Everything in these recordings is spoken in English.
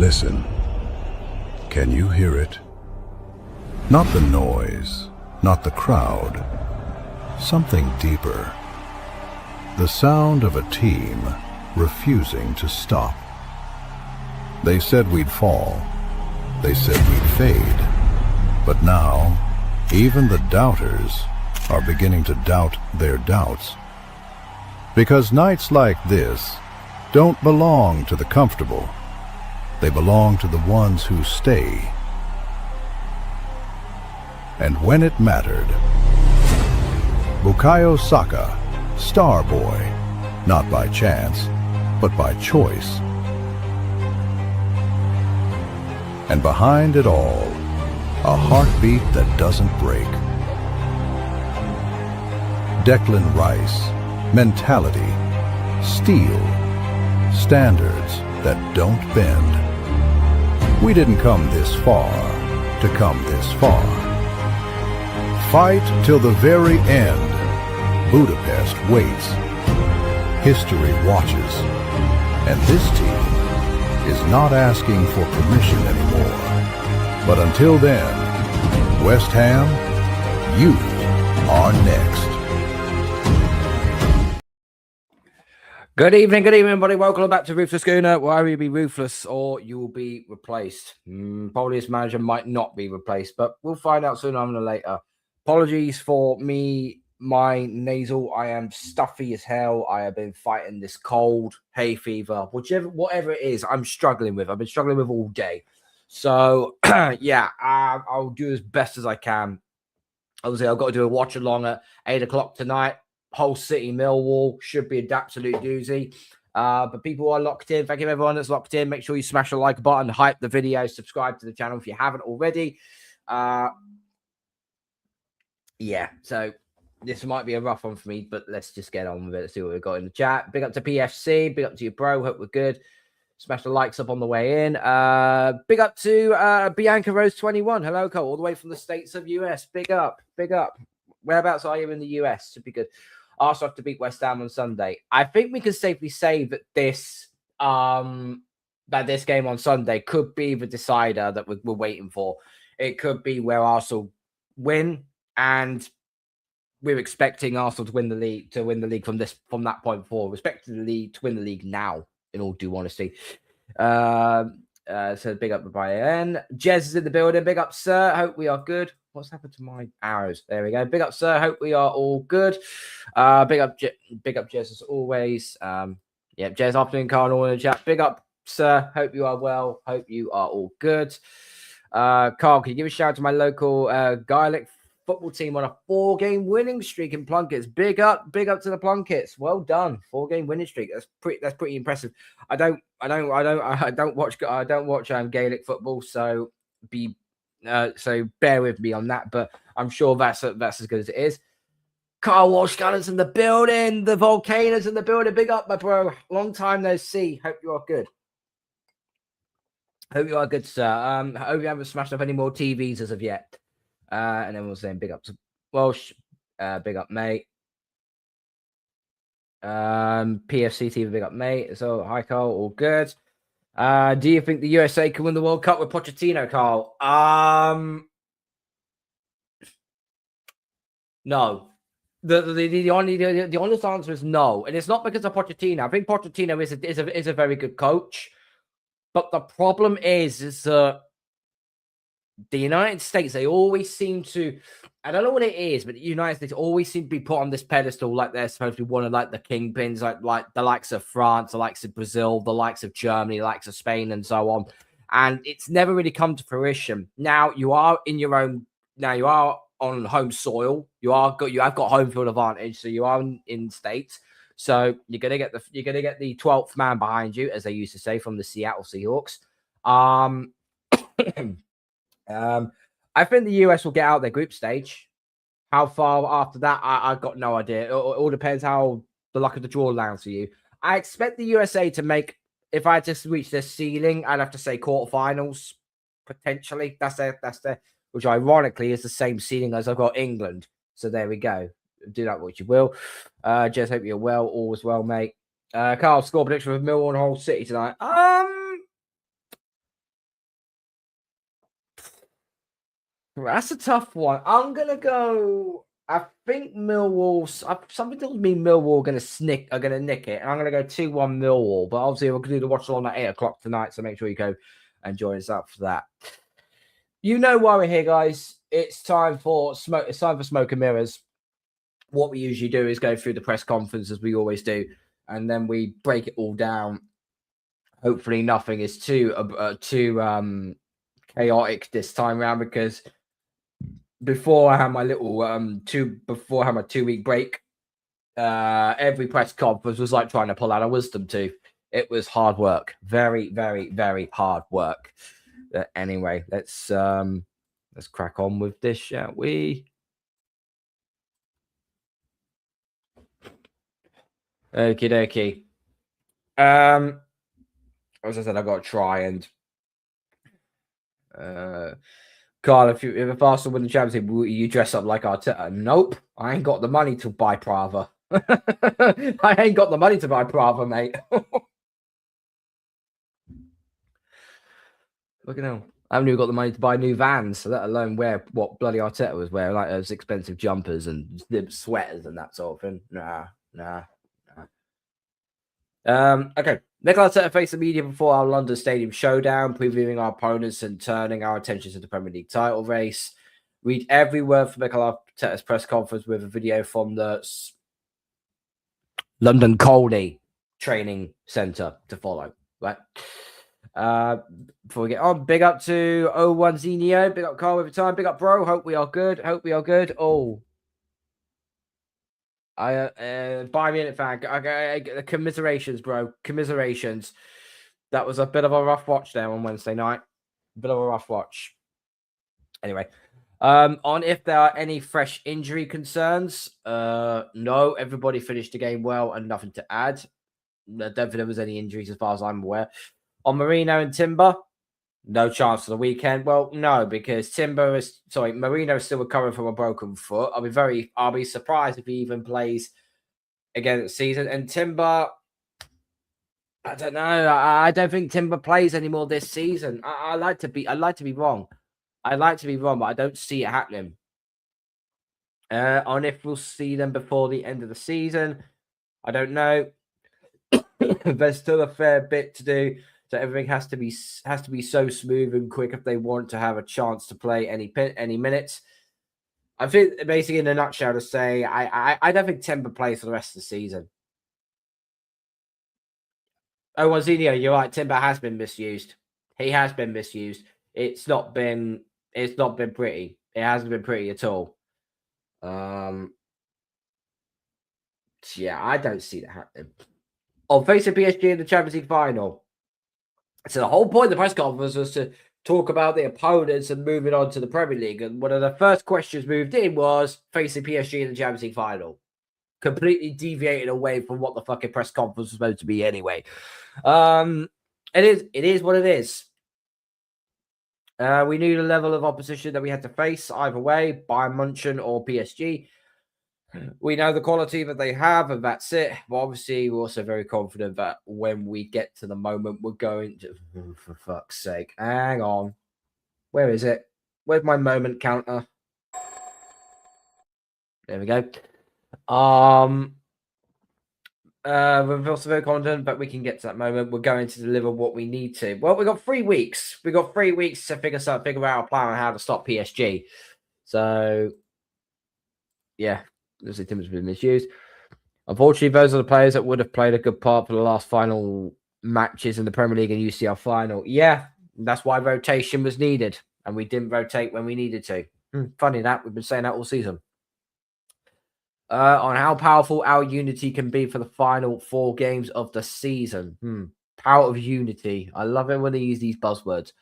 Listen. Can you hear it? Not the noise, not the crowd. Something deeper. The sound of a team refusing to stop. They said we'd fall. They said we'd fade. But now, even the doubters are beginning to doubt their doubts. Because nights like this don't belong to the comfortable. They belong to the ones who stay. And when it mattered, Bukayo Saka, star boy, not by chance, but by choice. And behind it all, a heartbeat that doesn't break. Declan Rice, mentality, steel, standards that don't bend. We didn't come this far to come this far. Fight till the very end. Budapest waits. History watches. And this team is not asking for permission anymore. But until then, West Ham, you are next. Good evening, everybody. Welcome back to Ruthless Gooner, where you'll be ruthless or you will be replaced. Probably this manager might not be replaced, but we'll find out sooner or later. Apologies for me, my nasal. I am stuffy as hell. I have been fighting this cold, hay fever, whatever it is I'm struggling with. I've been struggling with all day. So, yeah, I'll do as best as I can. Obviously, I've got to do a watch along at 8 o'clock tonight. Hull City, Millwall should be an absolute doozy. But people are locked in. Thank you, everyone that's locked in. Make sure you smash the like button, hype the video, subscribe to the channel if you haven't already. Yeah, so this might be a rough one for me, but let's just get on with it. Let's see what we've got in the chat. Big up to PFC. Big up to you, bro. Hope we're good. Smash the likes up on the way in. Big up to Bianca Rose 21. Hello, Cole. All the way from the States of US. Big up. Big up. Whereabouts are you in the US? Should be good. Arsenal have to beat West Ham on Sunday. I think we can safely say that this game on Sunday could be the decider that we're waiting for. It could be where Arsenal win, and we're expecting Arsenal to win the league from that point forward. We're expecting the league to win the league now, in all due honesty. So big up to Brian. Jez is in the building. Big up, sir. Hope we are good. What's happened to my arrows? There we go. Big up, sir. Hope we are all good. Big up, Jez as always. Yeah, Jez, afternoon, Carl, in the chat. Big up, sir. Hope you are well. Hope you are all good. Carl, can you give a shout out to my local Gaelic football team on a 4-game winning streak in Plunkets? Big up to the Plunkets. Well done. 4-game winning streak. That's pretty impressive. I don't watch Gaelic football, so bear with me on that, but I'm sure that's as good as it is. Carl Walsh Gunners in the building. The Volcanoes in the building. Big up, my bro. Long time no see. Hope you are good. Hope you are good, sir. Hope you haven't smashed up any more TVs as of yet. And then we'll say big up to Walsh. Big up, mate. PFC TV, big up, mate. So, hi, Carl. All good. Do you think the USA can win the World Cup with Pochettino, Carl? No. The honest answer is no, and it's not because of Pochettino. I think Pochettino is a very good coach, but the problem is that the United States, they always seem to, I don't know what it is, but the United States always seem to be put on this pedestal like they're supposed to be one of like the kingpins, like the likes of France, the likes of Brazil, the likes of Germany, the likes of Spain, and so on. And it's never really come to fruition. Now you are on home soil. You have got home field advantage, so you are in states. So you're gonna get the 12th man behind you, as they used to say, from the Seattle Seahawks. I think the US will get out their group stage. How far after that, I've got no idea. It all depends how the luck of the draw lands for you. I expect the USA to make, if I just reach their ceiling, I'd have to say quarterfinals, potentially. That's their, which ironically is the same ceiling as I've got England. So there we go. Do that what you will. Just hope you're well. All is well, mate. Carl, score prediction for Millwall and Hull City tonight. That's a tough one. I'm gonna go. I think Millwall. Something tells me Millwall are gonna nick it, and I'm gonna go 2-1 Millwall. But obviously, we're gonna do the watch along at 8 o'clock tonight, so make sure you go and join us up for that. You know why we're here, guys. It's time for smoke. It's time for smoke and mirrors. What we usually do is go through the press conference as we always do, and then we break it all down. Hopefully, nothing is too chaotic this time around, because before I had my little 2-week break, every press conference was like trying to pull out a wisdom tooth. It was hard work, very, very, very hard work. Anyway, let's crack on with this, shall we? Okie dokie. As I said, I got to try and Carl, if Arsenal win the championship, will you dress up like Arteta? Nope, I ain't got the money to buy Prava. I ain't got the money to buy Prava, mate. Look at him. I haven't even got the money to buy new Vans, let alone wear what bloody Arteta was wearing, like those expensive jumpers and sweaters and that sort of thing. Nah. Okay. Mikel Arteta faced the media before our London Stadium showdown, previewing our opponents and turning our attention to the Premier League title race. Read every word from Mikel Arteta's press conference with a video from the London Colney Training Centre to follow. Right. Before we get on, big up to 01 Zenio, big up Carl over time, big up bro. Hope we are good. Oh, Bayern Munich fan. Commiserations, bro. Commiserations. That was a bit of a rough watch there on Wednesday night. Bit of a rough watch. Anyway, on if there are any fresh injury concerns, no. Everybody finished the game well and nothing to add. I don't think there was any injuries as far as I'm aware. On Marino and Timber, no chance for the weekend. Well, no, because Marino is still recovering from a broken foot. I'll be surprised if he even plays again this season. And Timber, I don't know. I don't think Timber plays anymore this season. I like to be wrong. I'd like to be wrong, but I don't see it happening. On if we'll see them before the end of the season, I don't know. There's still a fair bit to do. So everything has to be so smooth and quick if they want to have a chance to play any minutes. I think basically in a nutshell to say I don't think Timber plays for the rest of the season. Oh, Zinio, you're right. Timber has been misused. He has been misused. It's not been pretty. It hasn't been pretty at all. Yeah, I don't see that happening. On facing PSG in the Champions League final. So the whole point of the press conference was to talk about the opponents and moving on to the Premier League. And one of the first questions moved in was facing PSG in the Champions League final. Completely deviated away from what the fucking press conference was supposed to be anyway. It is what it is. We knew the level of opposition that we had to face either way, Bayern Munchen or PSG. We know the quality that they have, and that's it. But obviously, we're also very confident that when we get to the moment, we're going to... Oh, for fuck's sake. Hang on. Where is it? Where's my moment counter? There we go. We're also very confident that we can get to that moment. We're going to deliver what we need to. Well, we've got 3 weeks. We've got 3 weeks to figure out a plan on how to stop PSG. So, yeah. Obviously, Tim's been misused. Unfortunately, those are the players that would have played a good part for the last final matches in the Premier League and UCL final. Yeah, that's why rotation was needed, and we didn't rotate when we needed to. Funny that. We've been saying that all season. On how powerful our unity can be for the final 4 games of the season. Power of unity. I love it when they use these buzzwords.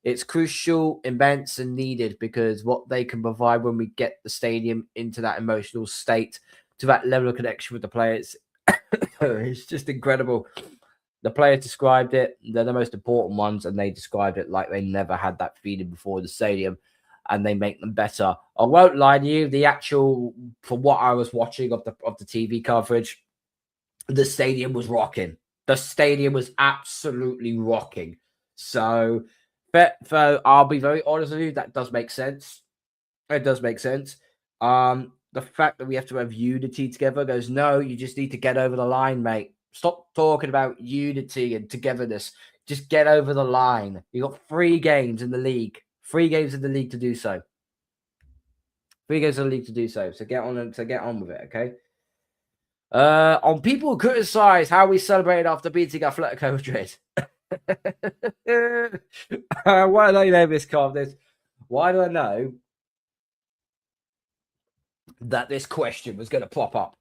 It's crucial, immense, and needed because what they can provide when we get the stadium into that emotional state, to that level of connection with the players, it's just incredible. The players described it. They're the most important ones, and they described it like they never had that feeling before the stadium, and they make them better. I won't lie to you, from what I was watching of the TV coverage, the stadium was rocking. The stadium was absolutely rocking. So I'll be very honest with you, that does make sense. It does make sense. The fact that we have to have unity together goes, no, you just need to get over the line, mate. Stop talking about unity and togetherness. Just get over the line. You got 3 games in the league. 3 games in the league to do so. 3 games in the league to do so. So get on with it, okay? On people who criticize how we celebrated after beating Atletico Madrid. Why do I know this, Carl? Why do I know that this question was going to pop up?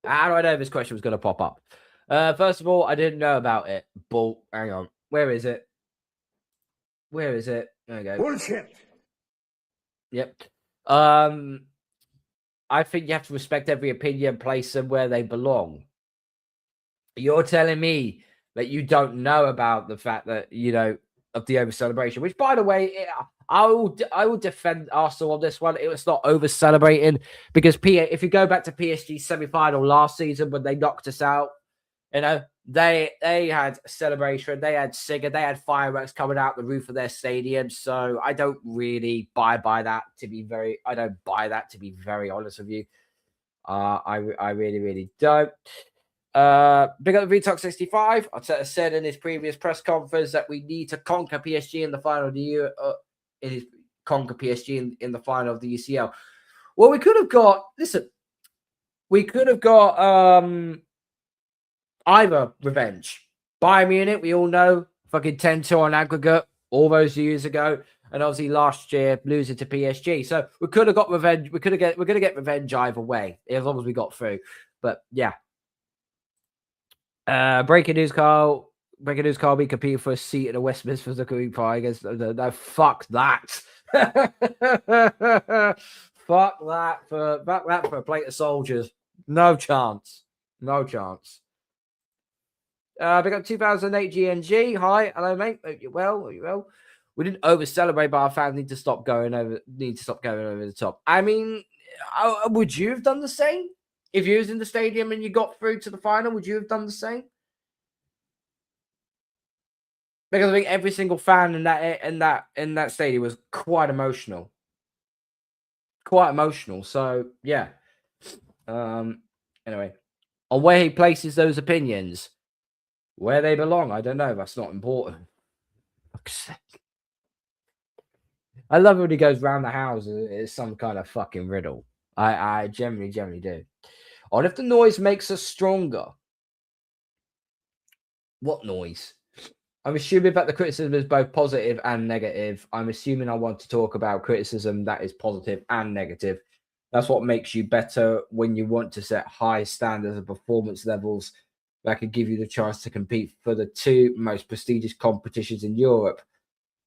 How do I know this question was going to pop up? First of all, I didn't know about it. But hang on. Where is it? Where is it? There we go. Bullshit. Yep. I think you have to respect every opinion, place them where they belong. You're telling me that you don't know about the fact that, you know, of the over celebration, which, by the way, I will defend Arsenal on this one. It was not over celebrating because if you go back to PSG's semi-final last season when they knocked us out, you know, they had celebration, they had singing, they had fireworks coming out the roof of their stadium. So I don't really buy that to be very. I don't buy that to be very honest with you. I really don't. Big up the VTalk 65. Arteta said in his previous press conference that we need to conquer PSG in the final of the year. Conquer PSG in the final of the UCL. Well, we could have got. Listen, we could have got either revenge. Bayern Munich, we all know, fucking 10-2 on aggregate all those years ago, and obviously last year losing to PSG. So we could have got revenge. We're gonna get revenge either way, as long as we got through. But yeah. Breaking news, Carl. We compete for a seat in the Westminster Group Pie against. No, fuck that. Fuck that for a plate of soldiers. No chance. No chance. We got 2008 GNG. Hi, hello, mate. Hope you're well. We didn't over celebrate, but our fans need to stop going over the top. I mean, would you have done the same? If you was in the stadium and you got through to the final, would you have done the same? Because I think every single fan in that stadium was quite emotional. So yeah. Anyway, on where he places those opinions, where they belong, I don't know. That's not important. I love it when he goes round the house. It's some kind of fucking riddle. I generally do. On if the noise makes us stronger. What noise? I'm assuming that the criticism is both positive and negative. I'm assuming I want to talk about criticism that is positive and negative. That's what makes you better when you want to set high standards and performance levels that could give you the chance to compete for the 2 most prestigious competitions in Europe.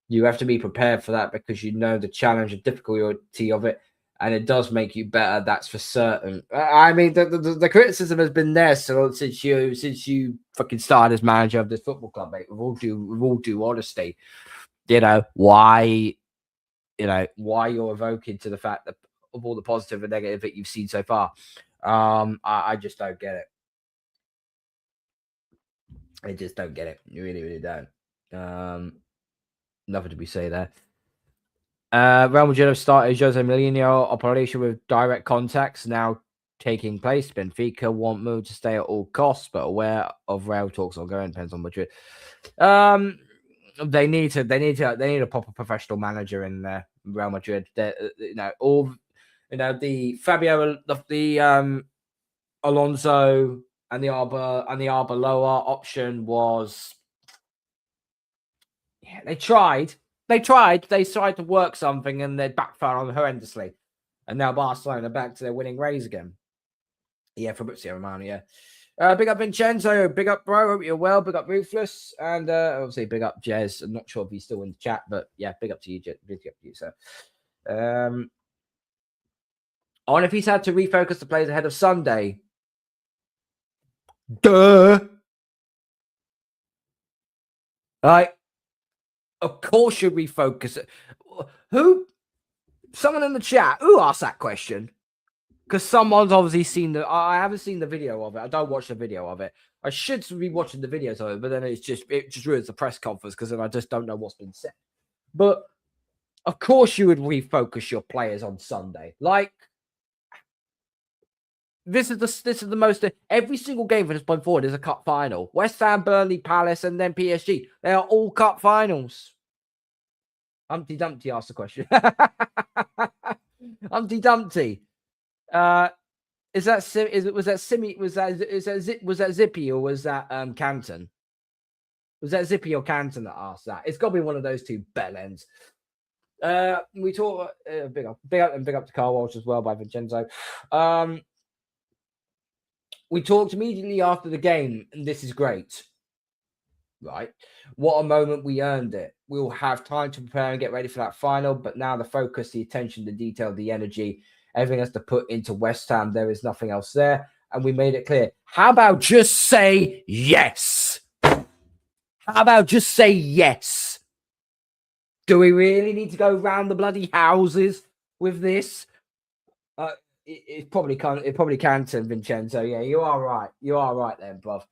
You have to be prepared for that because you know the challenge and difficulty of it, and it does make you better. That's for certain. I mean, the criticism has been there since you fucking started as manager of this football club, mate. With all due honesty, why you're evoking to the fact that of all the positive and negative that you've seen so far. I just don't get it. I just don't get it. You really don't. Nothing to be said there. Real Madrid have started Jose Mourinho operation with direct contacts now taking place. Benfica want Mou to stay at all costs, but aware of Real talks ongoing. Depends on Madrid. They need a proper professional manager in Real Madrid. The Fabio, the Alonso and the Arbeloa option was. Yeah, they tried to work something and they backfired on horrendously. And now Barcelona are back to their winning ways again. Yeah, Fabrizio Romano, yeah. Big up Vincenzo, big up bro, hope you're well, big up Ruthless, and obviously big up Jez. I'm not sure if he's still in the chat, but yeah, big up to you, Jez. Big up to you, sir. On if he's had to refocus the players ahead of Sunday. Duh. Of course you refocus it. Someone in the chat, who asked that question? Because someone's obviously seen I haven't seen the video of it. I don't watch the video of it. I should be watching the videos of it, but then it just ruins the press conference because then I just don't know what's been said. But Of course, you would refocus your players on Sunday. Like, this is the most. Every single game from this point forward is a cup final. West Ham, Burnley, Palace, and then PSG. They are all cup finals. Humpty Dumpty asked the question. Humpty Dumpty. Was that Zippy or was that Canton? Was that Zippy or Canton that asked that? It's got to be one of those two bellends. We talk big up to Carl Walsh as well by Vincenzo. We talked immediately after the game, and this is great. Right? What a moment, we earned it. We'll have time to prepare and get ready for that final, but now the focus, the attention, the detail, the energy, everything has to put into West Ham. There is nothing else there, and we made it clear. How about just say yes? How about just say yes? Do we really need to go round the bloody houses with this? It probably can't. It probably can, Vincenzo. Yeah, you are right. You are right then, bruv.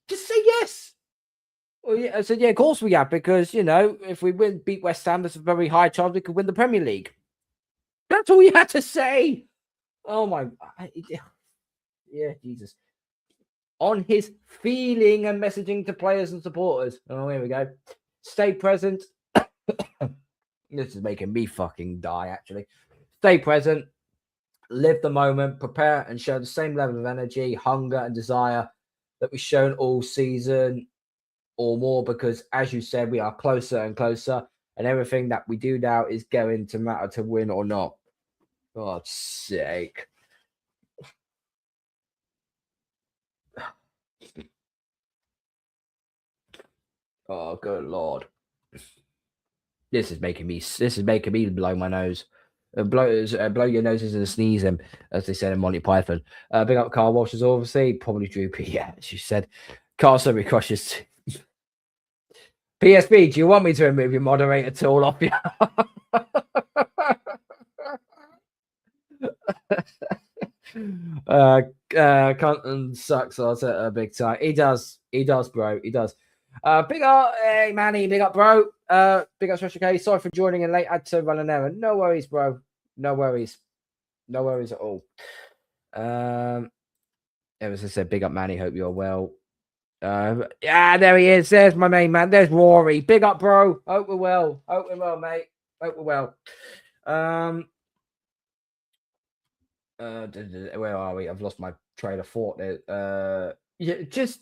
Just say yes. Well, yeah, I said, yeah, of course we have, because, you know, if we beat West Ham, there's a very high chance we could win the Premier League. That's all you had to say. Oh my, yeah, Jesus. On his feeling and messaging to players and supporters. Oh, here we go. Stay present. This is making me fucking die, actually. Stay present. Live the moment. Prepare and show the same level of energy, hunger, and desire that we've shown all season or more, because, as you said, we are closer and closer, and everything that we do now is going to matter to win or not. God's sake. Oh, good Lord. This is making me blow my nose. Blow your noses and sneeze them, as they said in Monty Python. Big up Carl Walsh, is obviously probably droopy. Yeah, as you said. Carl Surrey crushes. PSB, do you want me to remove your moderator tool off you? Cunton sucks Arteta big time. He does, bro. He does. Big up, hey Manny, big up, bro. Big up, Special K. Sorry for joining in late. I had to run an errand. No worries, bro. No worries. No worries at all. As I said, big up, Manny. Hope you're well. Yeah, there he is. There's my main man. There's Rory. Big up, bro. Hope we're well. Hope we're well, mate. Hope we're well. Where are we? I've lost my train of thought there. Yeah, just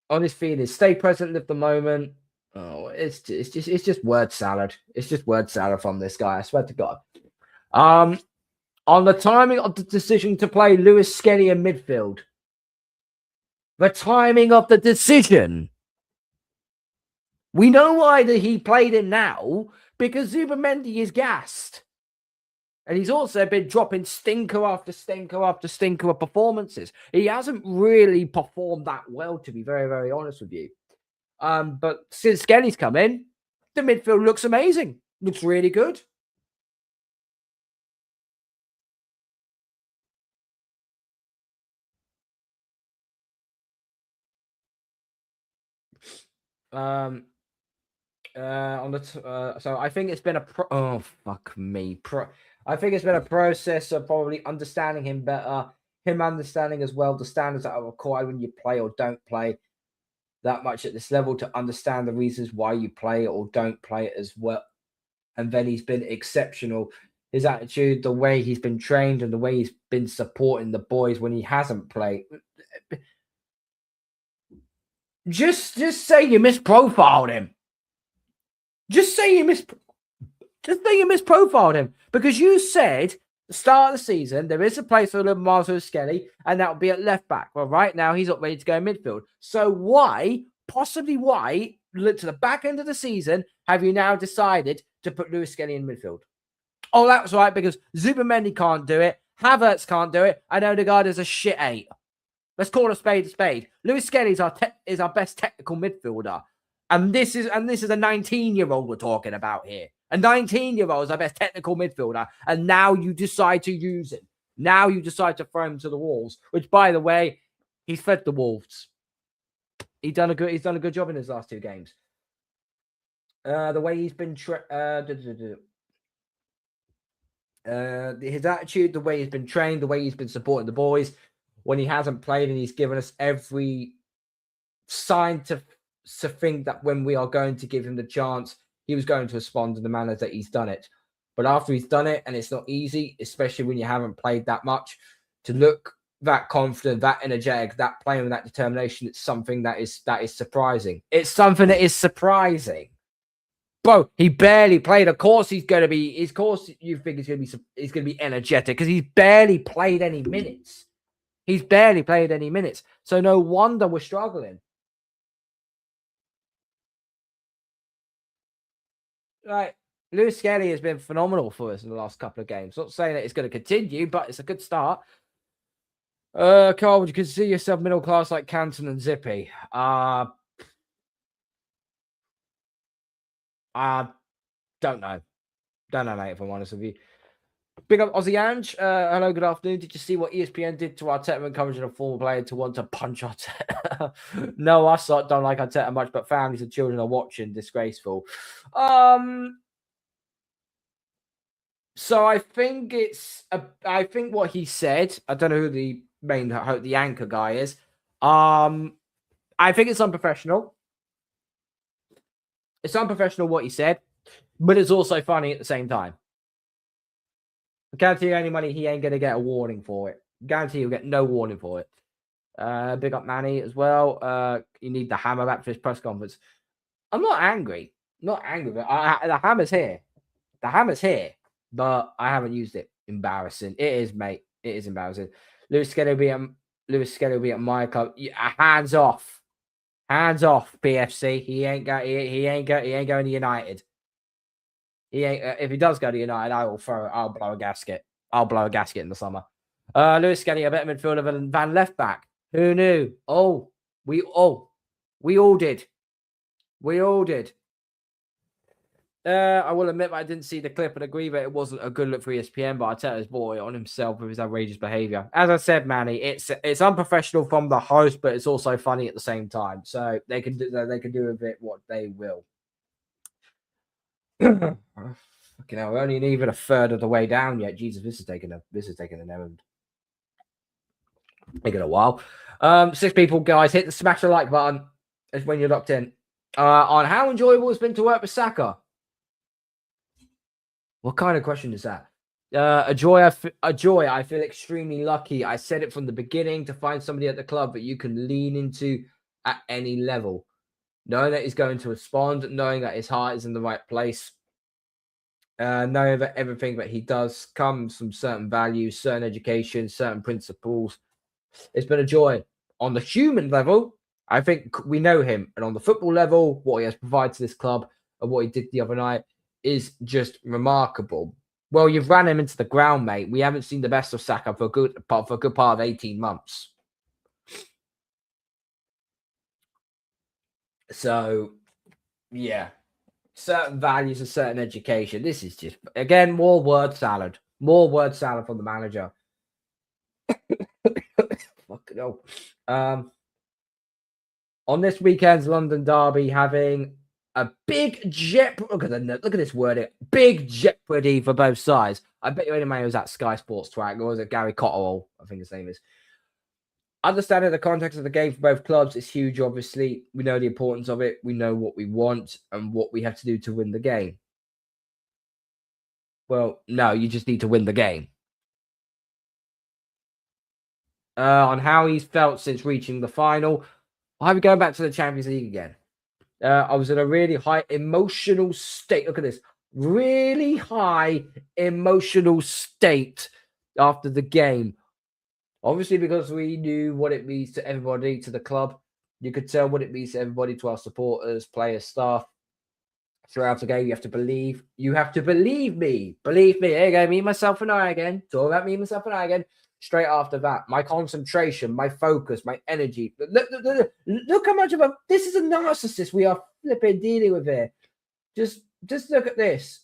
on his feelings. Stay present, live the moment. Oh, it's just word salad. It's just word salad from this guy. I swear to God. On the timing of the decision to play Lewis Skelly in midfield. The timing of the decision. We know why he played him now, because Zubimendi is gassed. And he's also been dropping stinker after stinker after stinker of performances. He hasn't really performed that well, to be very, very honest with you. But since Skelly's come in, the midfield looks amazing. Looks really good. So I think it's been I think it's been a process of probably understanding him better, him understanding as well the standards that are required when you play or don't play that much at this level, to understand the reasons why you play or don't play it as well. And then he's been exceptional. His attitude, the way he's been trained, and the way he's been supporting the boys when he hasn't played. Just say you misprofiled him. Just say you misprofiled him, because you said the start of the season there is a place for Marzo Skelly, and that will be at left back. Well, right now he's not ready to go in midfield. So why, look to the back end of the season, have you now decided to put Lewis Skelly in midfield? Oh, that's right, because Zubimendi can't do it, Havertz can't do it, and Odegaard is a shit 8. Let's call a spade a spade. Lewis Skelly is our best technical midfielder. And this is a 19-year-old we're talking about here. A 19-year-old is our best technical midfielder. And now you decide to use him. Now you decide to throw him to the wolves. Which, by the way, he's fed the wolves. He's done a good job in his last 2 games. The way he's been his attitude, the way he's been trained, the way he's been supporting the boys when he hasn't played, and he's given us every sign to think that when we are going to give him the chance, he was going to respond in the manner that he's done it. But after he's done it, and it's not easy, especially when you haven't played that much, to look that confident, that energetic, that playing with that determination, it's something that is surprising. It's something that is surprising. Bro, he barely played. Of course, he's going to be. Of course, you think he's going to be energetic because he's barely played any minutes. He's barely played any minutes. So no wonder we're struggling. Right, Lewis Skelly has been phenomenal for us in the last couple of games. Not saying that it's going to continue, but it's a good start. Carl, would you consider yourself middle class like Canton and Zippy? Don't know. Don't know, mate, if I'm honest with you. Big up Aussie Ange. Hello, good afternoon. Did you see what ESPN did to Arteta encouraging a former player to want to punch Arteta? No, I don't like Arteta much, but families and children are watching. Disgraceful. So I think I think what he said, I don't know who the anchor guy is. I think it's unprofessional. It's unprofessional what he said, but it's also funny at the same time. I guarantee you any money he ain't going to get a warning for it. Guarantee you'll get no warning for it. Big up Manny as well. You need the hammer back for his press conference. I'm not angry. Not angry, but the hammer's here. The hammer's here, but I haven't used it. Embarrassing. It is, mate. It is embarrassing. Lewis Skelly will be at my club. Hands off. Hands off, PFC. He ain't going to United. He ain't. If he does go to United, I'll blow a gasket. I'll blow a gasket in the summer. Lewis Skelly, a better midfielder than Van left back. Who knew? We all did. We all did. I will admit that I didn't see the clip and agree that it wasn't a good look for ESPN, but Arteta's boy on himself with his outrageous behaviour. As I said, Manny, it's unprofessional from the host, but it's also funny at the same time. So they can do with it what they will. Fucking hell, we're only even a third of the way down yet. Jesus, this is taking an end. Taking a while. 6 people, guys, hit the smash the like button when you're locked in. On how enjoyable it's been to work with Saka. What kind of question is that? A joy. I feel extremely lucky. I said it from the beginning to find somebody at the club that you can lean into at any level. Knowing that he's going to respond, knowing that his heart is in the right place, knowing that everything that he does comes from certain values, certain education, certain principles. It's been a joy. On the human level, I think we know him. And on the football level, what he has provided to this club and what he did the other night is just remarkable. Well, you've ran him into the ground, mate. We haven't seen the best of Saka for a good part of 18 months. So, yeah. Certain values and certain education. This is just, again, more word salad. More word salad from the manager. Fucking hell. On this weekend's London derby, having a big look at this wording. Big jeopardy for both sides. I bet you any man was at Sky Sports track, or was it Gary Cotterill? I think his name is. Understanding the context of the game for both clubs is huge, obviously. We know the importance of it. We know what we want and what we have to do to win the game. Well, no, you just need to win the game. On how he's felt since reaching the final. I'll be going back to the Champions League again. I was in a really high emotional state. Look at this. Really high emotional state after the game. Obviously, because we knew what it means to everybody, to the club. You could tell what it means to everybody, to our supporters, players, staff. Throughout the game, you have to believe. You have to believe me. Believe me. There you go. Me, myself, and I again. Talk about me, myself, and I again. Straight after that, my concentration, my focus, my energy. Look how much of a... This is a narcissist we are flipping dealing with here. Just look at this.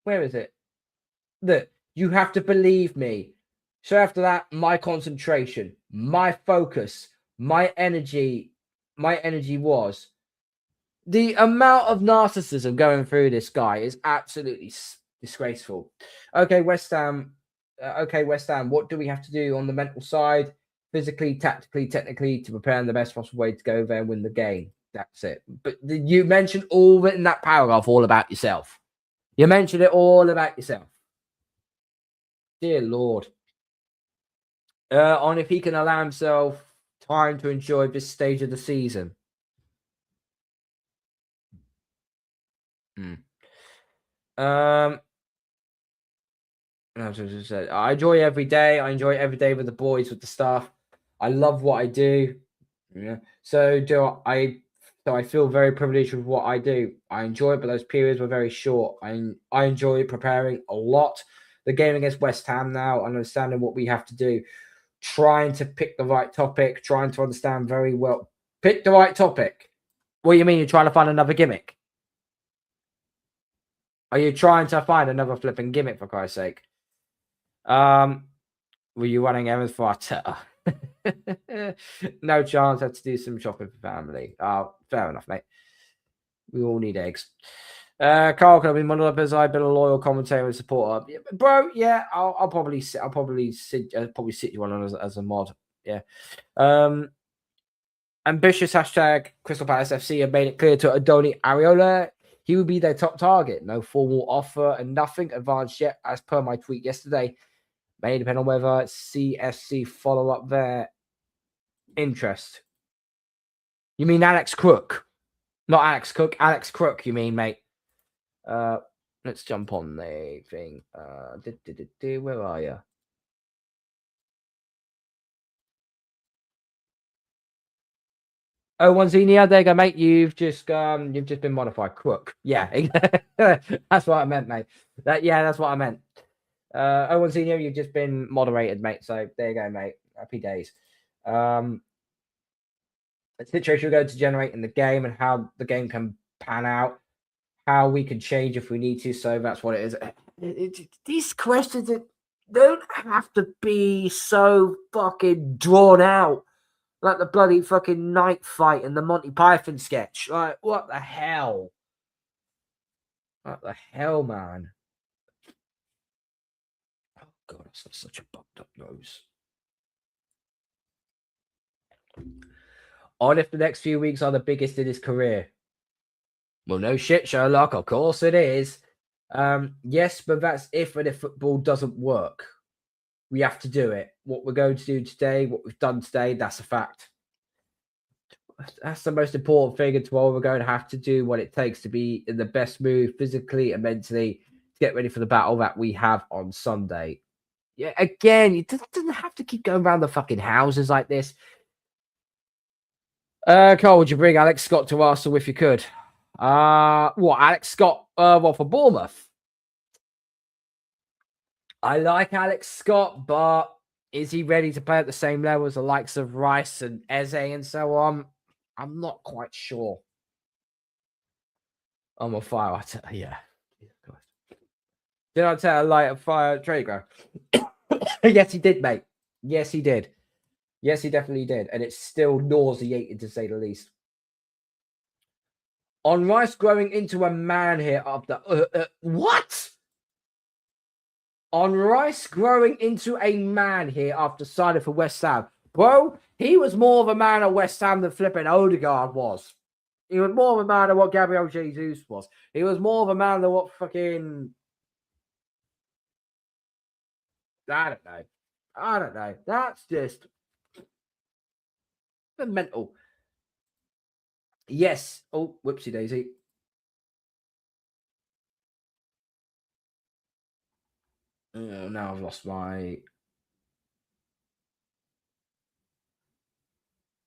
Where is it? Look, you have to believe me. So after that, my concentration, my focus, my energy was The amount of narcissism going through this guy is absolutely disgraceful. Okay, West Ham. West Ham. What do we have to do on the mental side, physically, tactically, technically, to prepare in the best possible way to go there and win the game? That's it. But you mentioned all in that paragraph all about yourself. You mentioned it all about yourself. Dear Lord. On if he can allow himself time to enjoy this stage of the season. I enjoy every day. I enjoy every day with the boys, with the staff. I love what I do. Yeah. So I feel very privileged with what I do. I enjoy it, but those periods were very short. I enjoy preparing a lot. The game against West Ham now, understanding what we have to do, trying to pick the right topic, trying to understand very well. Pick the right topic. What do you mean you're trying to find another gimmick? Are you trying to find another flipping gimmick, for Christ's sake? Were you running errands for Arteta? No chance. Had to do some shopping for family. Fair enough, mate. We all need eggs. Carl, can I be modeled up as I've been a loyal commentator and supporter? Yeah, bro, yeah, I'll probably sit you on as a mod. Yeah. Ambitious hashtag Crystal Palace FC have made it clear to Adoni Areola he would be their top target. No formal offer and nothing advanced yet, as per my tweet yesterday. May depend on whether CFC follow up their interest. You mean Alex Crook? Not Alex Cook. Alex Crook, you mean, mate? Let's jump on the thing. Where are you? Oh, Zinnia, there you go, mate. You've just been modified. Crook. Yeah, that's what I meant, mate. That's what I meant. Zinnia, you've just been moderated, mate. So there you go, mate. Happy days. The situation we're going to generate in the game and how the game can pan out, how we can change if we need to. So that's what it is. These questions don't have to be so fucking drawn out. Like the bloody fucking night fight in the Monty Python sketch. Like, what the hell? What the hell, man? Oh, God, that's such a bucked up nose. On if the next few weeks are the biggest in his career. Well, no shit, Sherlock. Of course it is. Yes, but that's if and if football doesn't work. We have to do it. What we're going to do today, what we've done today, that's a fact. That's the most important thing as well. We're going to have to do what it takes to be in the best mood physically and mentally to get ready for the battle that we have on Sunday. Yeah, again, it doesn't have to keep going around the fucking houses like this. Cole, would you bring Alex Scott to Arsenal if you could? What, Alex Scott? For Bournemouth? I like Alex Scott, but is he ready to play at the same level as the likes of Rice and Eze and so on? I'm not quite sure. I'm a fire. Yeah. Did I tell a light of fire Traeger? Yes, he did, mate. Yes, he did. Yes, he definitely did. And it's still nauseating to say the least. On Rice growing into a man here after... what? On Rice growing into a man here after signing for West Ham. Bro, he was more of a man at West Ham than flipping Odegaard was. He was more of a man than what Gabriel Jesus was. He was more of a man than what fucking... I don't know. That's just... mental. Yes. Oh, whoopsie daisy. Oh, now I've lost my...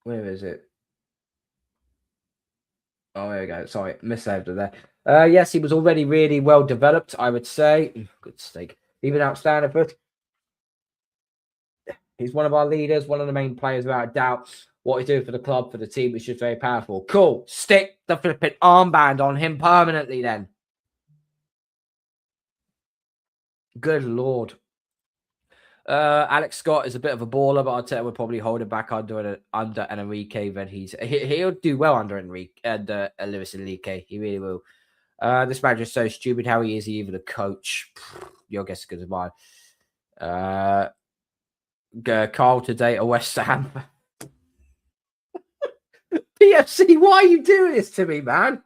Where is it? Oh, there we go. Sorry, missaved it there. Yes, he was already really well developed, I would say. Good steak. Even outstanding, but he's one of our leaders, one of the main players without a doubt. What he's doing for the club, for the team, is just very powerful. Cool. Stick the flipping armband on him permanently then. Good Lord. Alex Scott is a bit of a baller, but Arteta would probably hold him back under an Enrique. Then he'll do well under Enrique and Luis Enrique. He really will. This manager is so stupid. How he is even a coach? Your guess is good as mine. Carl today at West Ham. PFC, why are you doing this to me, man?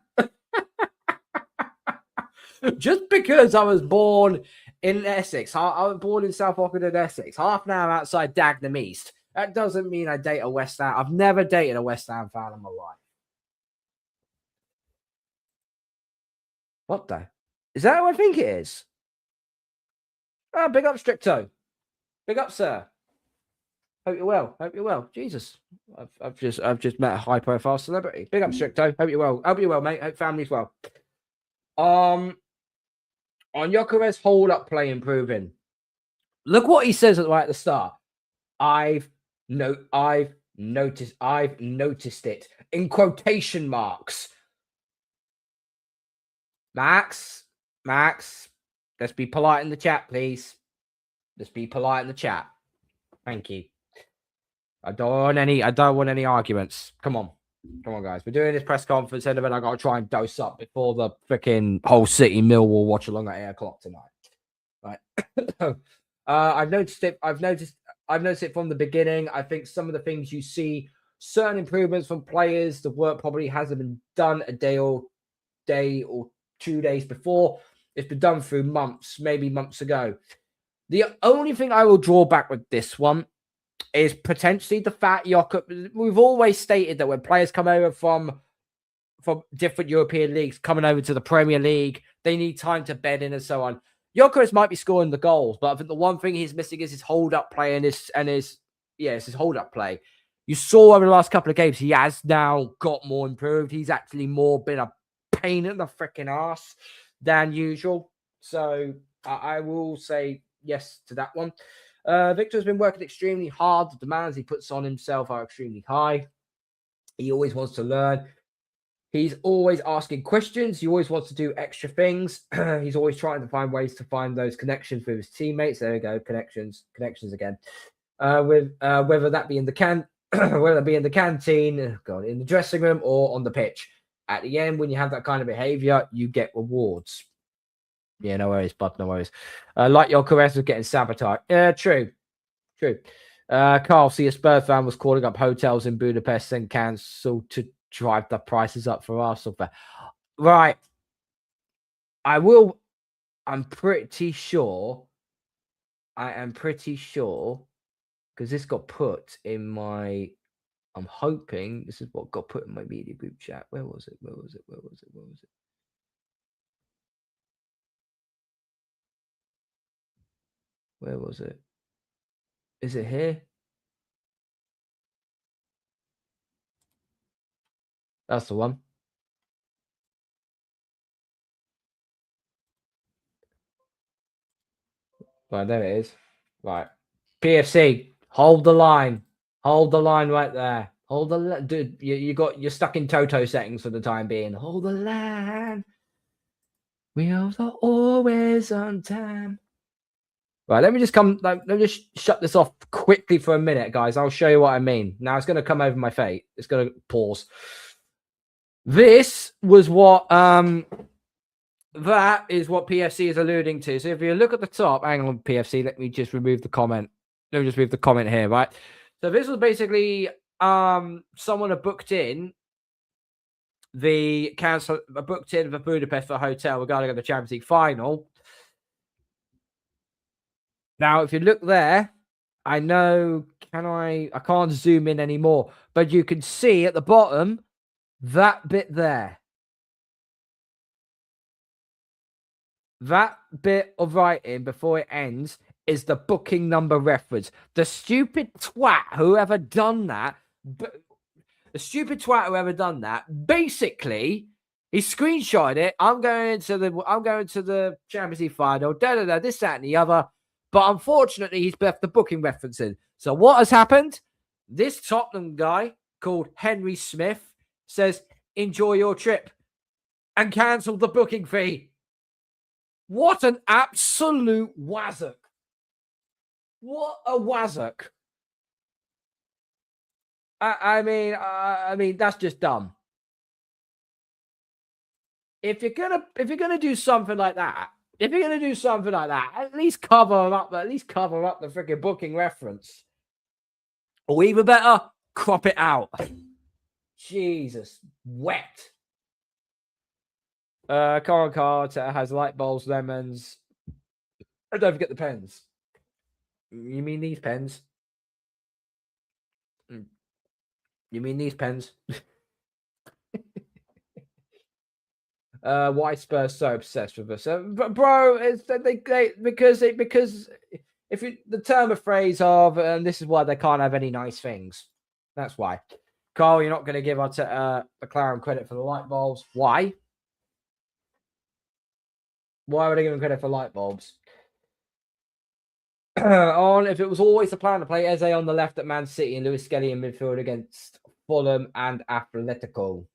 Just because I was born in Essex, I was born in South Ockenden, Essex, half an hour outside Dagenham East. That doesn't mean I date a West Ham. I've never dated a West Ham fan in my life. What the? Is that what I think it is? Oh, big up, Stricto. Big up, sir. Hope you're well. Hope you're well. Jesus, I've just met a high-profile celebrity. Big up, Stricto. Hope you're well. Hope you're well, mate. Hope family's well. On Gyökeres hold-up play improving. Look what he says right at the start. I've noticed it in quotation marks. Max, let's be polite in the chat, please. Let's be polite in the chat. Thank you. I don't want any arguments. Come on, guys. We're doing this press conference, and then I got to try and dose up before the freaking whole City Millwall watch along at 8:00 tonight. Right. I've noticed it from the beginning. I think some of the things you see, certain improvements from players, the work probably hasn't been done a day or 2 days before. It's been done through months, maybe months ago. The only thing I will draw back with this one is potentially the fact we've always stated that when players come over from different European leagues, coming over to the Premier League, they need time to bed in and so on. Gyökeres might be scoring the goals, but I think the one thing he's missing is his hold-up play it's his hold-up play. You saw over the last couple of games, he has now got more improved. He's actually more been a pain in the freaking ass than usual. So I will say yes to that one. Victor's been working extremely hard. The demands he puts on himself are extremely high. He always wants to learn. He's always asking questions. He always wants to do extra things. He's always trying to find ways to find those connections with his teammates. There we go, connections again. Whether that be in the canteen, in the dressing room, or on the pitch. At the end, when you have that kind of behavior, you get rewards. Yeah, no worries, bud, no worries. Like your Gyökeres was getting sabotaged. Yeah, true. Carl, see, a Spurs fan was calling up hotels in Budapest and cancelled to drive the prices up for Arsenal. Right. I'm pretty sure, because this got put in my, I'm hoping this is what got put in my media group chat. Where was it? Is it here? That's the one. Right, there it is. Right. PFC, hold the line. Hold the line right there. Hold the line. Dude, you're stuck in Toto settings for the time being. Hold the line. We are always on time. Right, let me just shut this off quickly for a minute, guys. I'll show you what I mean. Now it's going to come over my face. It's going to pause. This was what that is what PFC is alluding to. So if you look at the top, hang on, PFC, let me just remove the comment. Let me just remove the comment here, right? So this was basically someone had booked in the Budapest for a hotel regarding the Champions League final. Now, if you look there, I know, I can't zoom in anymore, but you can see at the bottom, that bit there. That bit of writing before it ends is the booking number reference. The stupid twat whoever done that, basically, he screenshotted it. I'm going to the Champions League final, this, that, and the other. But unfortunately, he's left the booking reference in. So what has happened? This Tottenham guy called Henry Smith says, enjoy your trip, and cancelled the booking fee. What an absolute wazzock. What a wazzock. I mean, that's just dumb. If you're gonna do something like that, at least cover up. At least cover up the freaking booking reference. Or even better, crop it out. Jesus, wet. Coral Carter has light bulbs, lemons. And don't forget the pens. You mean these pens? You mean these pens? Why Spurs so obsessed with us? But bro, it's because if the term of phrase of and this is why they can't have any nice things. That's why. Carl, you're not going to give McLaren credit for the light bulbs. Why? Why would I give him credit for light bulbs? If it was always the plan to play Eze on the left at Man City and Lewis Skelly in midfield against Fulham and Atletico.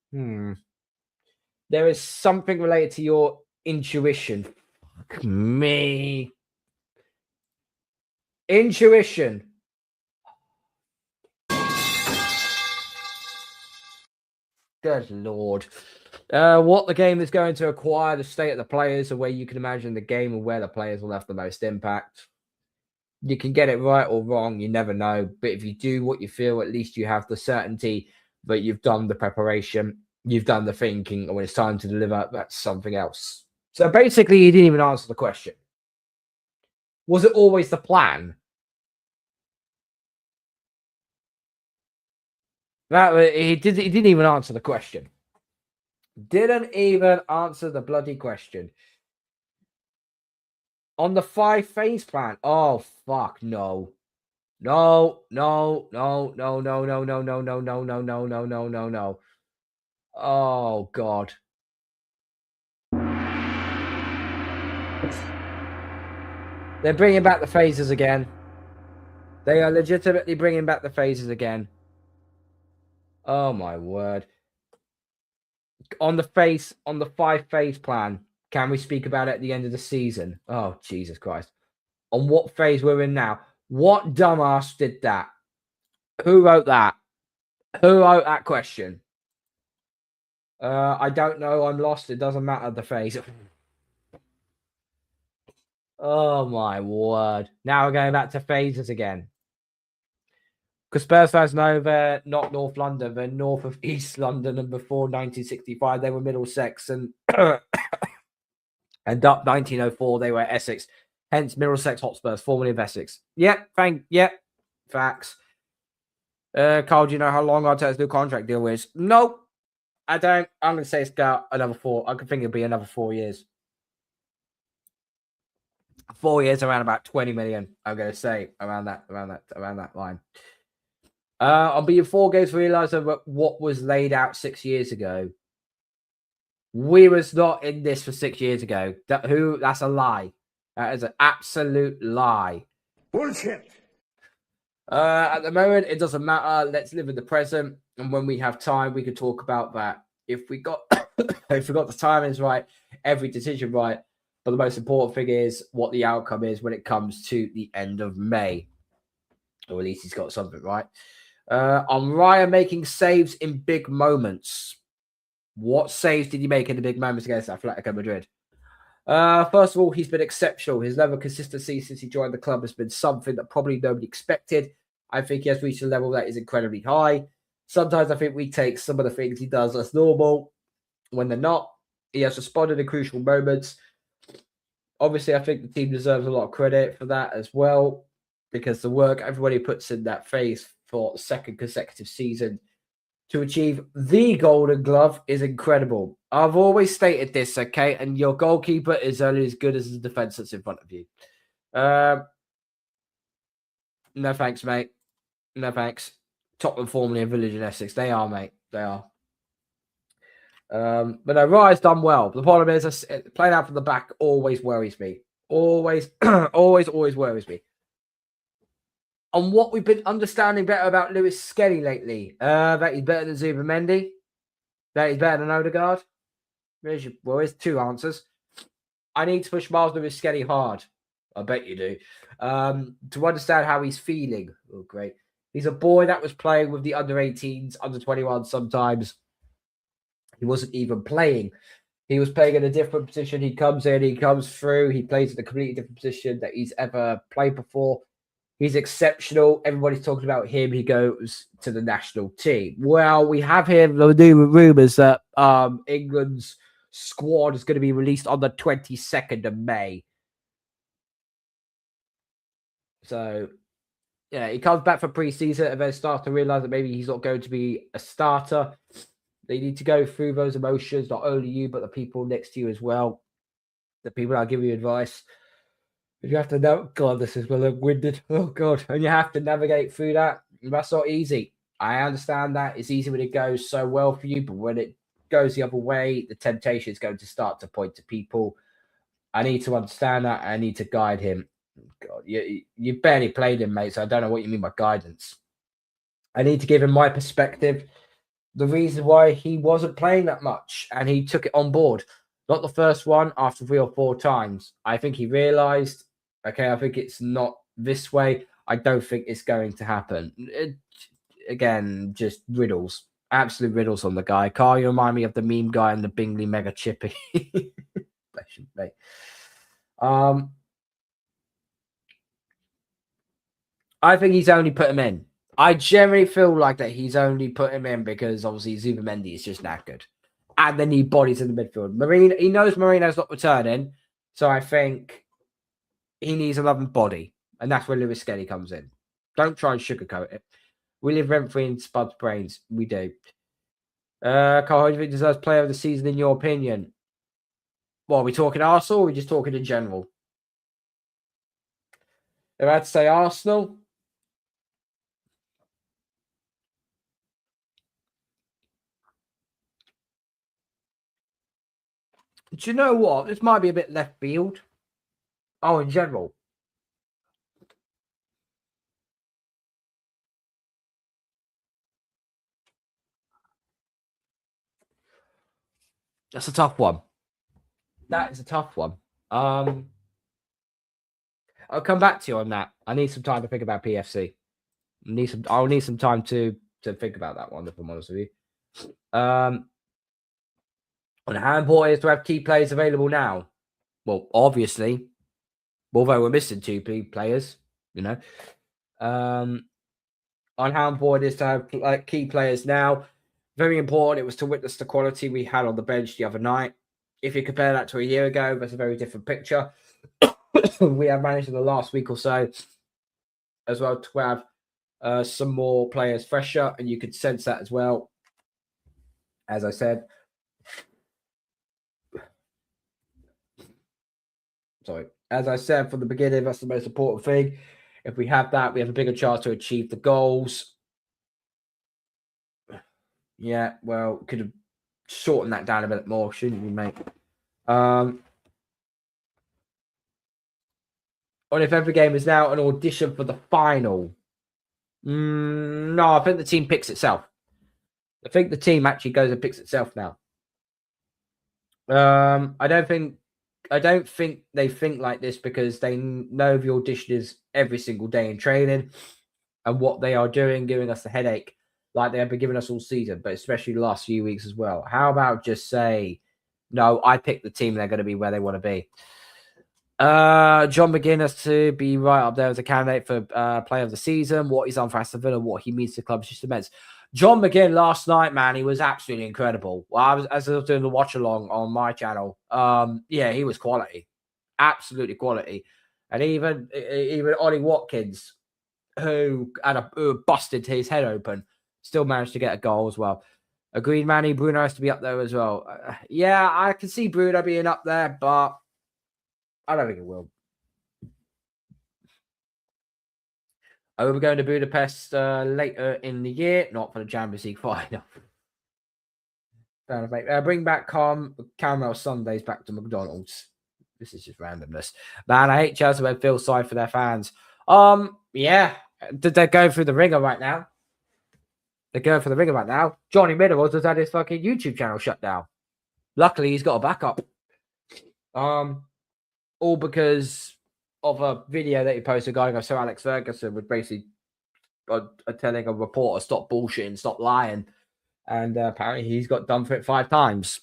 There is something related to your intuition. Fuck me. Intuition. Good Lord. What the game is going to acquire, the state of the players, the way you can imagine the game and where the players will have the most impact. You can get it right or wrong. You never know. But if you do what you feel, at least you have the certainty that you've done the preparation. You've done the thinking. And when it's time to deliver, that's something else. So basically, he didn't even answer the question. Was it always the plan? He didn't even answer the question. Didn't even answer the bloody question. On the 5-phase plan. Oh, fuck, no. No. Oh, God. They're bringing back the phases again. They are legitimately bringing back the phases again. Oh, my word. On the 5-phase plan, can we speak about it at the end of the season? Oh, Jesus Christ. On what phase we're in now? What dumbass did that? Who wrote that? Who wrote that question? I don't know. I'm lost. It doesn't matter the phase. Oh, my word. Now we're going back to phases again. Because Spurs fans know they're not North London. They're north of East London. And before 1965, they were Middlesex. And up 1904, they were Essex. Hence, Middlesex Hotspurs, formerly of Essex. Yep. Facts. Carl, do you know how long Arteta's new contract deal is? Nope. I don't. I'm going to say it's got another 4. I can think it'll be another 4 years. 4 years, around about 20 million. I'm going to say around that line. I'll be in 4 games realised what was laid out 6 years ago. We was not in this for 6 years ago. That's a lie. That is an absolute lie. Bullshit. At the moment, it doesn't matter. Let's live in the present, and when we have time, we can talk about that. If we got the timings right, every decision right, but the most important thing is what the outcome is when it comes to the end of May, or at least he's got something right. On Raya making saves in big moments. What saves did he make in the big moments against Atletico Madrid? First of all, he's been exceptional. His level of consistency since he joined the club has been something that probably nobody expected. I think he has reached a level that is incredibly high. Sometimes I think we take some of the things he does as normal when they're not. He has responded in crucial moments. Obviously, I think the team deserves a lot of credit for that as well, because the work everybody puts in that phase for the second consecutive season to achieve the Golden Glove is incredible. I've always stated this, okay? And your goalkeeper is only as good as the defense that's in front of you. No thanks, mate. No thanks. Tottenham formerly a Village in Essex. They are, mate. They are. But no, Raya's done well. The problem is playing out from the back always worries me. Always worries me. On what we've been understanding better about Lewis Skelly lately, that he's better than Zubimendi, that he's better than Odegaard. There's 2 answers. I need to push Miles Lewis Skelly hard. I bet you do. To understand how he's feeling. Oh, great. He's a boy that was playing with the under 18s, under 21 sometimes. He wasn't even playing. He was playing in a different position. He comes in, he comes through, he plays in a completely different position that he's ever played before. He's exceptional. Everybody's talking about him. He goes to the national team. Well, we have here the new rumours that England's squad is going to be released on the 22nd of May. So, yeah, he comes back for pre-season and then starts to realise that maybe he's not going to be a starter. They need to go through those emotions, not only you, but the people next to you as well. The people that give you advice. You have to know, God, this is well winded. Oh, God. And you have to navigate through that. That's not easy. I understand that. It's easy when it goes so well for you, but when it goes the other way, the temptation is going to start to point to people. I need to understand that. I need to guide him. God, you barely played him, mate, so I don't know what you mean by guidance. I need to give him my perspective. The reason why he wasn't playing that much, and he took it on board. Not the first one, after 3 or 4 times. I think he realised, okay, I think it's not this way. I don't think it's going to happen. Again, just riddles. Absolute riddles on the guy. Carl, you remind me of the meme guy and the Bingley Mega Chippy. Bless you, mate. I think he's only put him in. I generally feel like that he's only put him in because obviously Zubimendi is just knackered. And they need bodies in the midfield. He knows Marino's not returning. So I think he needs another body. And that's where Lewis Skelly comes in. Don't try and sugarcoat it. We live rent-free in Spud's brains. We do. Carl, who do you think deserves player of the season in your opinion? Well, are we talking Arsenal or are we just talking in general? If I had to say Arsenal, do you know what? This might be a bit left field. Oh, in general. That's a tough one. That is a tough one. I'll come back to you on that. I need some time to think about PFC. I'll need some time to think about that one, if I'm honest with you. On how important it is to have key players available now? Well, obviously, although we're missing 2 players, you know. On how important it is to have key players now. Very important. It was to witness the quality we had on the bench the other night. If you compare that to a year ago, that's a very different picture. We have managed in the last week or so as well to have some more players fresher, and you could sense that as well. As I said, from the beginning, that's the most important thing. If we have that, we have a bigger chance to achieve the goals. Yeah, well, could have shortened that down a bit more, shouldn't we, mate? On if every game is now an audition for the final. No, I think the team picks itself. I think the team actually goes and picks itself now. I don't think they think like this because they know the audition is every single day in training and what they are doing, giving us the headache like they have been giving us all season, but especially the last few weeks as well. How about just say, no, I picked the team, they're going to be where they want to be. John McGuinness to be right up there as a candidate for player of the season. What he's done for Aston Villa, what he means to the club is just immense. John McGinn last night, man, he was absolutely incredible. Well, as I was doing the watch along on my channel, yeah, he was quality, absolutely quality. And even Ollie Watkins, who busted his head open, still managed to get a goal as well. Agreed, Manny. Bruno has to be up there as well. Yeah, I can see Bruno being up there, but I don't think it will. I will be going to Budapest later in the year, not for the Champions League final. Bring back caramel sundaes back to McDonald's. This is just randomness. Man, I hate Chelsea when feel sorry for their fans. Yeah. They're going through the ringer right now. Johnny Minerals has had his fucking YouTube channel shut down. Luckily, he's got a backup. All because of a video that he posted going, Sir Alex Ferguson would basically telling a reporter, stop bullshitting, stop lying. And apparently he's got done for it 5 times.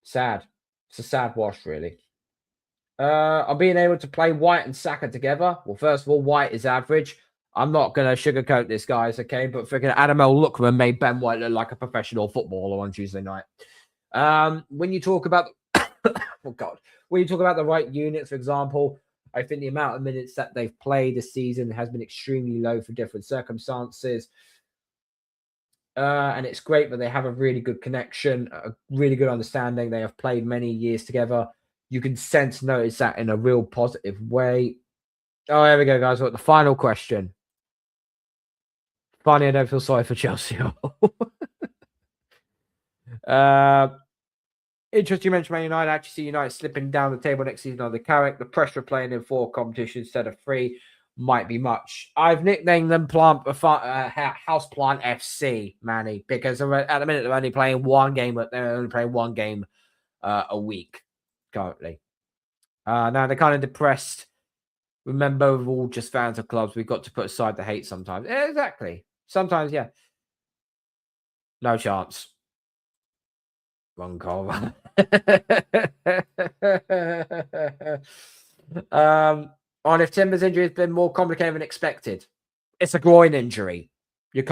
Sad. It's a sad wash, really. I'm being able to play White and Saka together. Well, first of all, White is average. I'm not going to sugarcoat this, guys, okay? But freaking Adam L. Lookman made Ben White look like a professional footballer on Tuesday night. When you talk about... oh, God. When you talk about the right units, for example, I think the amount of minutes that they've played this season has been extremely low for different circumstances. And it's great that they have a really good connection, a really good understanding. They have played many years together. You can notice that in a real positive way. Oh, there we go, guys. What the final question? Funny, I don't feel sorry for Chelsea. Interesting you mentioned Man United. I actually see United slipping down the table next season on the Carrick. The pressure of playing in 4 competitions instead of 3 might be much. I've nicknamed them Houseplant FC, Manny, because at the minute they're only playing 1 game, but they're only playing 1 game a week currently. Now they're kind of depressed. Remember, we're all just fans of clubs. We've got to put aside the hate sometimes. Yeah, exactly. Sometimes, yeah. No chance. Wrong call. On if Timber's injury has been more complicated than expected. It's a groin injury. A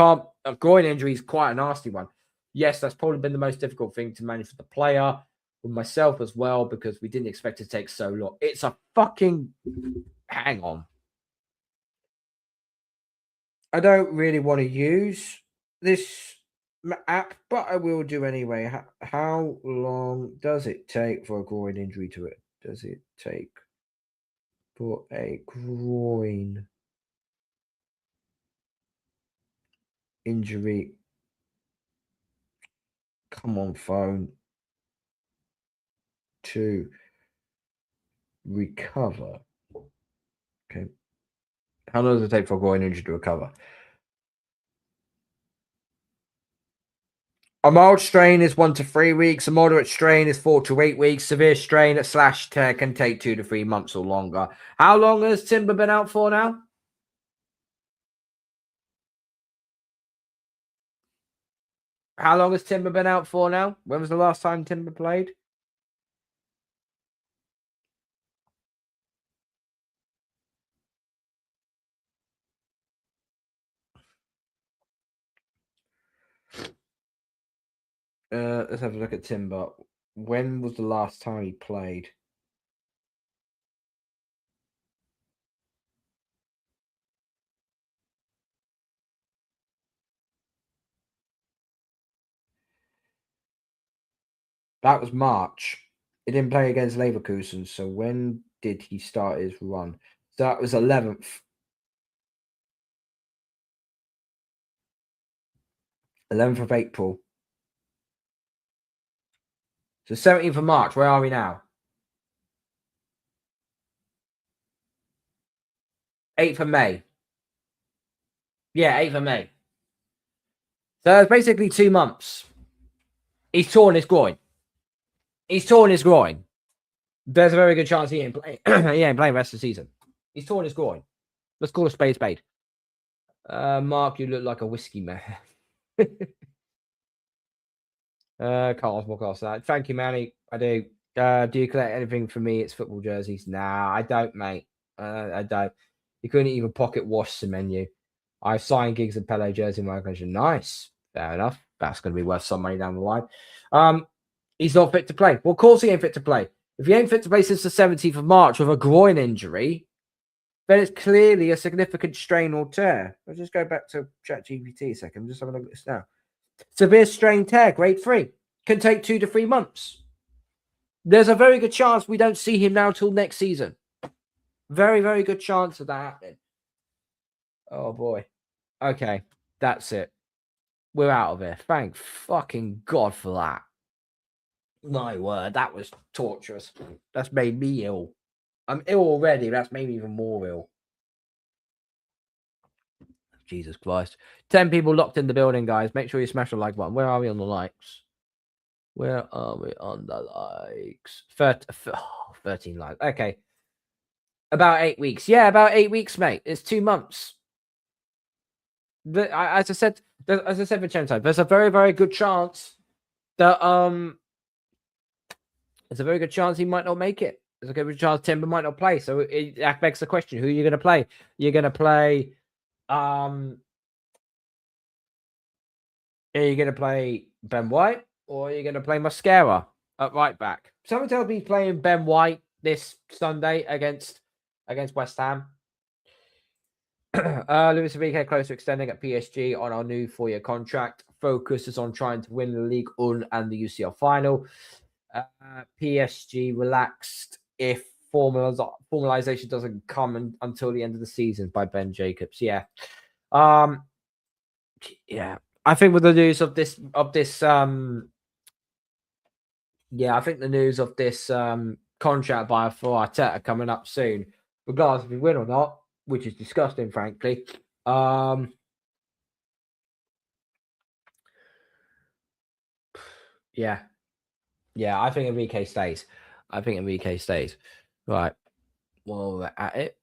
groin injury is quite a nasty one. Yes, that's probably been the most difficult thing to manage for the player, with myself as well, because we didn't expect it to take so long. It's a fucking... Hang on. I don't really want to use this app, but I will do anyway. How long does it take for a groin injury to it? Does it take for a groin injury? Come on, phone. To recover. Okay. How long does it take for a groin injury to recover? A mild strain is 1 to 3 weeks. A moderate strain is 4 to 8 weeks. Severe strain / tear can take 2 to 3 months or longer. How long has Timber been out for now? How long has Timber been out for now? When was the last time Timber played? Let's have a look at Timber. When was the last time he played? That was March. He didn't play against Leverkusen. So when did he start his run? So that was 11th. 11th of April. So 17th of March. Where are we now? 8th of May. Yeah, 8th of May. So it's basically 2 months. He's torn his groin. He's torn his groin. There's a very good chance he ain't playing. He ain't playing the rest of the season. He's torn his groin. Let's call a spade spade. Mark, you look like a whiskey man. Carlos Morcos. Thank you, Manny. I do. Do you collect anything for me? It's football jerseys. Nah, I don't, mate. I don't. You couldn't even pocket wash the menu. I've signed Giggs and Pele jersey in my collection. Nice. Fair enough. That's going to be worth some money down the line. He's not fit to play. Well, of course he ain't fit to play. If he ain't fit to play since the 17th of March with a groin injury, then it's clearly a significant strain or tear. Let's just go back to ChatGPT a second. Just have a look at this now. Severe strain tear, grade 3. Can take 2 to 3 months. There's a very good chance we don't see him now till next season. Very, very good chance of that happening. Oh, boy. Okay, that's it. We're out of here. Thank fucking God for that. My word, that was torturous. That's made me ill. I'm ill already. That's made me even more ill. Jesus Christ. 10 people locked in the building, guys. Make sure you smash the like button. Where are we on the likes? Where are we on the likes? 13 likes. Okay. About 8 weeks. Yeah, about 8 weeks, mate. It's 2 months. As I said for Chento, there's a very, very good chance that there's a very good chance he might not make it. There's a good chance Timber might not play. So that begs the question: who are you going to play? You're going to play. Are you going to play Ben White or are you going to play Mascara at right back? Someone tells me he's playing Ben White this Sunday against West Ham. Luis Enrique close to extending at PSG on our new 4-year contract. Focus is on trying to win the League 1 and the UCL final. PSG relaxed if formalization doesn't come until the end of the season by Ben Jacobs. Yeah. Yeah. I think with the news of this I think the news of this contract buyer for Arteta coming up soon, regardless if we win or not, which is disgusting, frankly. Yeah. Yeah, I think Enrique stays. Right. Well, we're at it.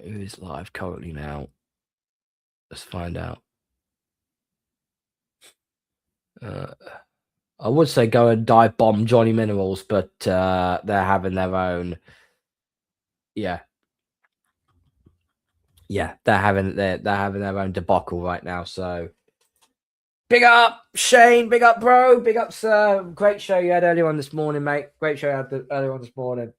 Who is live currently now? Let's find out. I would say go and dive bomb Johnny Minerals, but they're having their own. Yeah, they're having their own debacle right now. So big up Shane, big up bro, big up sir. Great show you had earlier on this morning, mate. Great show you had earlier on this morning.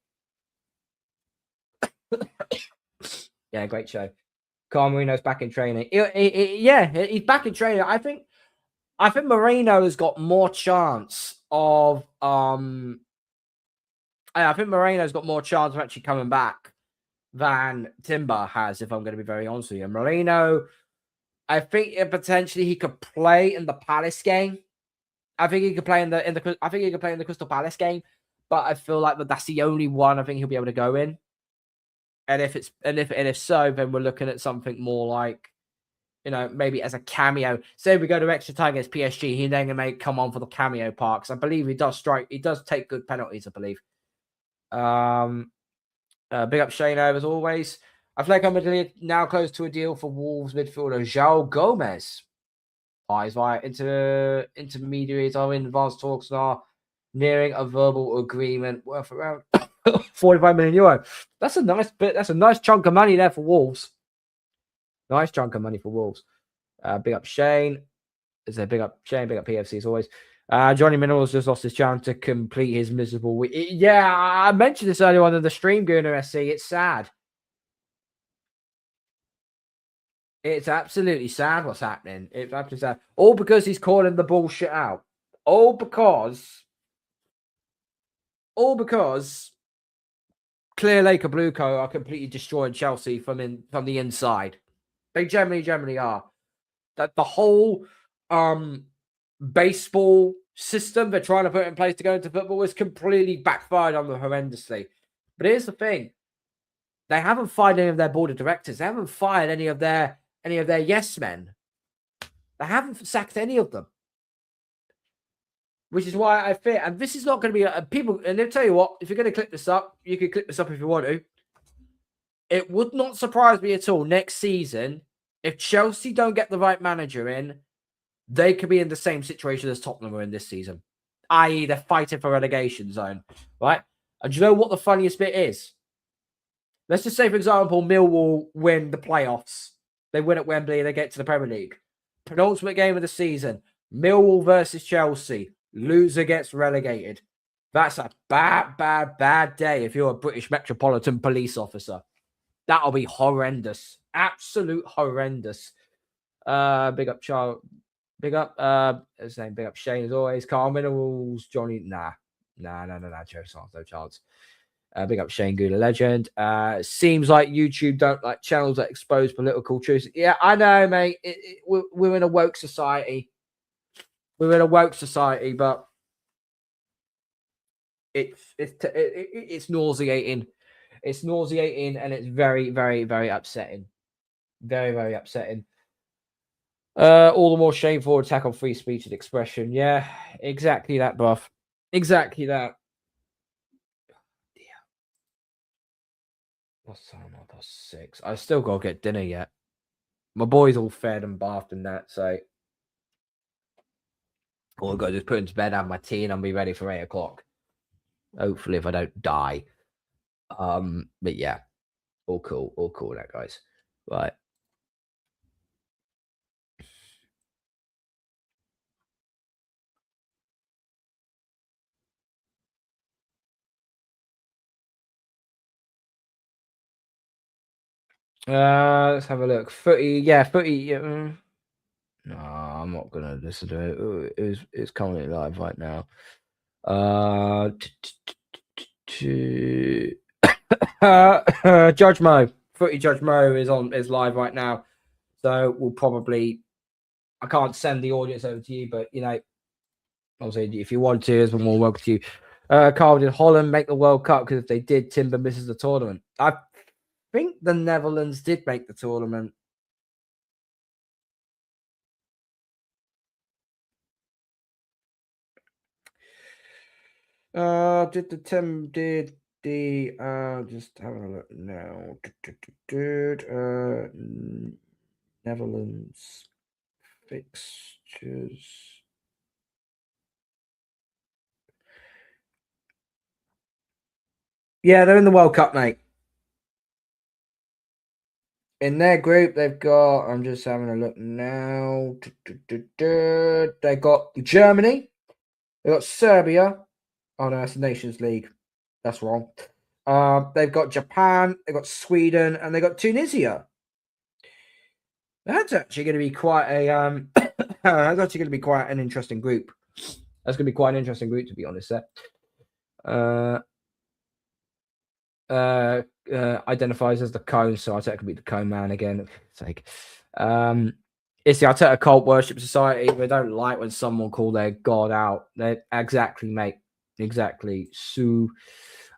Yeah, great show. Carl Marino's back in training. He's back in training. I think Marino has got more chance of I think Moreno's got more chance of actually coming back than Timber has, if I'm going to be very honest with you. Moreno, I think potentially he could play in the Palace game. I think he could play in the Crystal Palace game, but I feel like that's the only one I think he'll be able to go in. And if so, then we're looking at something more like, maybe as a cameo. Say we go to extra time against PSG, he then may come on for the cameo parks. I believe he does take good penalties, I believe. Big up Shane as always. Atletico Madrid now close to a deal for Wolves midfielder João Gomez. Eyes via intermediaries are in advanced talks and are nearing a verbal agreement worth around 45 million euro. That's a nice bit. That's a nice chunk of money there for Wolves. Nice chunk of money for Wolves. Big up Shane. Big up Shane. Big up PFC as always. Johnny Minerals just lost his chance to complete his miserable week. Yeah, I mentioned this earlier on in the stream, Gooner SC. It's sad. It's absolutely sad what's happening. It's absolutely sad. All because he's calling the bullshit out. All because Clear Lake and Blue Co are completely destroying Chelsea from the inside. They generally are. That the whole baseball system they're trying to put in place to go into football was completely backfired on them horrendously. But here's the thing: they haven't fired any of their board of directors. They haven't fired any of their yes men. They haven't sacked any of them, which is why I fear. And this is not going to be people. And they'll tell you what: if you're going to clip this up, you can clip this up if you want to. It would not surprise me at all next season if Chelsea don't get the right manager in. They could be in the same situation as Tottenham are in this season, i.e. they're fighting for relegation zone, right? And do you know what the funniest bit is? Let's just say, for example, Millwall win the playoffs. They win at Wembley, they get to the Premier League. Penultimate game of the season, Millwall versus Chelsea. Loser gets relegated. That's a bad day if you're a British Metropolitan Police officer. That'll be horrendous. Absolute horrendous. Big up Charles. Big up, big up Shane as always. Carl Minerals, Johnny. Nah, Joe Sans, no chance. Big up Shane Gooner Legend. Seems like YouTube don't like channels that expose political truths. Yeah, I know, mate. We're in a woke society. But it's nauseating. It's nauseating, and it's very, very, very upsetting. Very, very upsetting. All the more shameful attack on free speech and expression. Yeah, exactly that, buff. Exactly that. Yeah. What's time? Oh, that's 6. I still gotta get dinner yet. My boy's all fed and bathed and that, so all I gotta just put him to bed, have my tea, and I'll be ready for 8 o'clock. Hopefully, if I don't die. But yeah, all cool, that guys. Right. Let's have a look. Footy, yeah, footy. Yeah, no, I'm not gonna listen to it. It's currently live right now. Judge Mo, footy Judge Mo is live right now. So we'll probably. I can't send the audience over to you, but you know, obviously, if you want to, as more welcome to you. Carl, did Holland make the World Cup? Because if they did, Timber misses the tournament. I think the Netherlands did make the tournament. Did the just having a look now. Netherlands fixtures. Yeah, they're in the World Cup, mate. In their group, they've got. I'm just having a look now. They got Germany. They got Serbia. Oh no, that's the Nations League. That's wrong. They've got Japan. They've got Sweden, and they got Tunisia. That's actually going to be quite a. That's actually going to be quite an interesting group. That's going to be quite an interesting group, to be honest. Identifies as the cone, so Arteta could be the cone man again. It's like, it's the Arteta cult worship society. They don't like when someone call their god out. They exactly, mate. Exactly. So,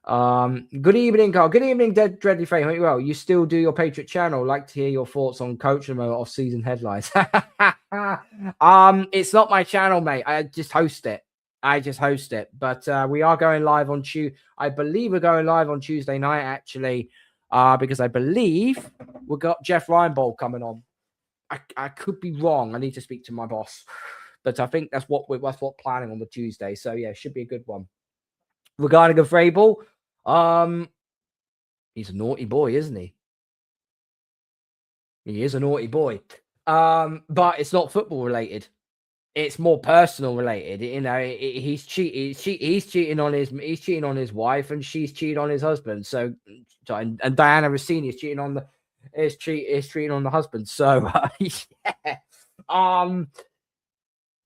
good evening, Carl. Good evening, Dreadly Fame. Hope you're well. You still do your Patriot channel. Like to hear your thoughts on Coach and off-season headlines. It's not my channel, mate. I just host it. But we are going live on Tuesday. I believe we're going live on Tuesday night, actually, because I believe we've got Jeff Reinbold coming on. I could be wrong. I need to speak to my boss, but I think that's what we're planning on the Tuesday. So yeah, it should be a good one. Regarding a Vrabel, he's a naughty boy, isn't he? He is a naughty boy. But it's not football related. It's more personal related. You know, he's cheating on his wife, and she's cheating on his husband. So, and Diana Rossini is cheating on the husband. So, yeah.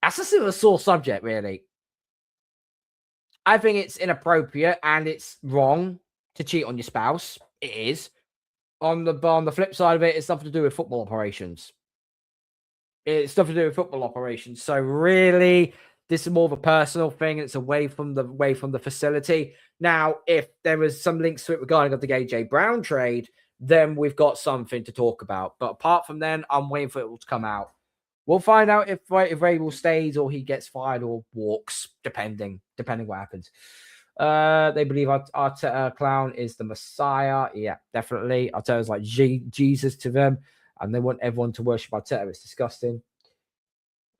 That's a sort of sore subject, really. I think it's inappropriate and it's wrong to cheat on your spouse. It is. On the flip side of it, it's stuff to do with football operations. It's stuff to do with football operations. So really, this is more of a personal thing. It's away from the facility. Now, if there was some links to it regarding the AJ Brown trade, then we've got something to talk about. But apart from then, I'm waiting for it to come out. We'll find out if Rabel stays or he gets fired or walks, depending what happens. They believe Arteta Clown is the Messiah. Yeah, definitely. Arteta's like Jesus to them, and they want everyone to worship Arteta. It's disgusting.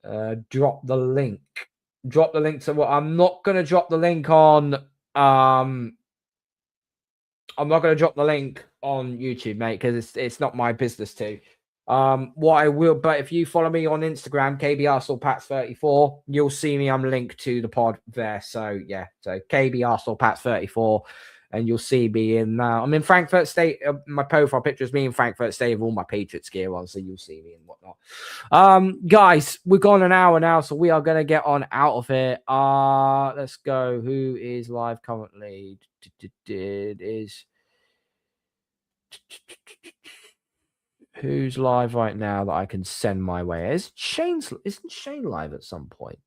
Drop the link. Drop the link to what? I'm not going to drop the link on. I'm not going to drop the link on YouTube, mate, because it's not my business to. What I will, but if you follow me on Instagram, KBArsenalPats34, you'll see me. I'm linked to the pod there. So yeah, so KBArsenalPats34, and you'll see me in. I'm in Frankfurt State. My profile picture is me in Frankfurt State with all my Patriots gear on, so you'll see me and whatnot. Guys, we've gone an hour now, so we are gonna get on out of here. Let's go. Who is live currently? Who's live right now that I can send my way? Isn't Shane live at some point?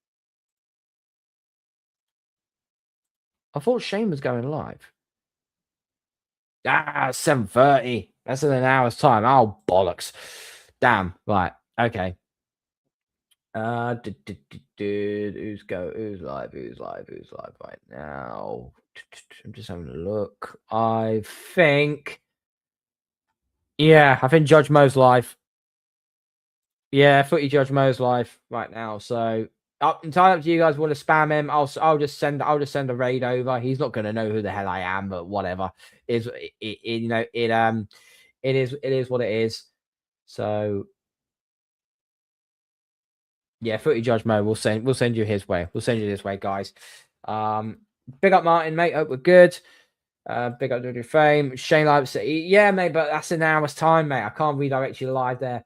I thought Shane was going live. 7:30. That's in an hour's time. Oh, bollocks. Damn. Right. Okay. Who's live right now? I'm just having a look. I think Judge Mo's live. Yeah, Footy Judge Mo's live right now. So entirely up to you guys. Want to spam him? I'll just send a raid over. He's not going to know who the hell I am, but whatever. It is what it is. So yeah, Footy Judge Mo. We'll send you his way. We'll send you this way, guys. Big up Martin, mate. Hope we're good. Big up Dirty Fame. Shane Live City. Yeah, mate, but that's in an hour's time, mate. I can't redirect you live there.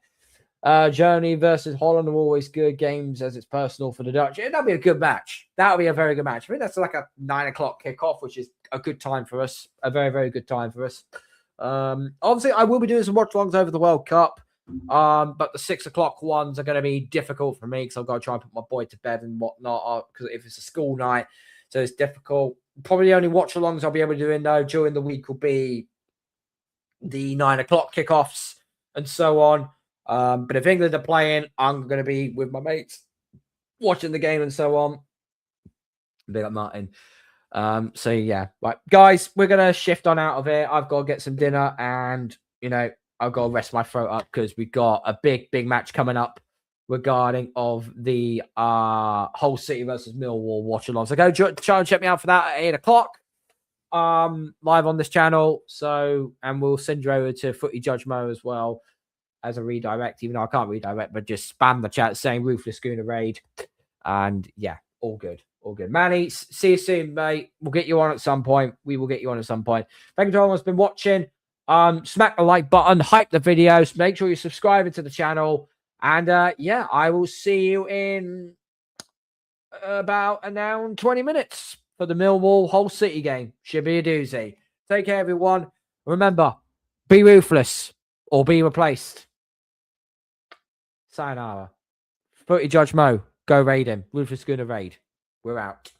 Germany versus Holland are always good games as it's personal for the Dutch. That'll be a good match. That'll be a very good match. I think that's like a 9 o'clock kickoff, which is a good time for us. A very, very good time for us. Obviously, I will be doing some watch alongs over the World Cup. But the 6 o'clock ones are going to be difficult for me because I've got to try and put my boy to bed and whatnot. Because if it's a school night, so it's difficult. Probably the only watch alongs I'll be able to do during the week will be the 9 o'clock kickoffs and so on. But if England are playing, I'm going to be with my mates watching the game and so on. Big up Martin. So yeah, right, guys, we're going to shift on out of here. I've got to get some dinner and, I've got to rest my throat up because we've got a big match coming up regarding of the Hull City versus Millwall watch along. So go try and check me out for that at 8 o'clock. Live on this channel. So, and we'll send you over to Footy Judge Mo as well as a redirect, even though I can't redirect, but just spam the chat saying Ruthless Schooner Raid. And yeah, all good. All good. Manny, see you soon, mate. We'll get you on at some point. We will get you on at some point. Thank you to everyone who's been watching. Smack the like button, hype the videos, make sure you're subscribing to the channel. And yeah, I will see you in about an hour and 20 minutes for the Millwall Hull City game. Should be a doozy. Take care, everyone. Remember, be ruthless or be replaced. Sayonara. Footy Judge Mo, go raid him. Ruthless Schooner Raid. We're out.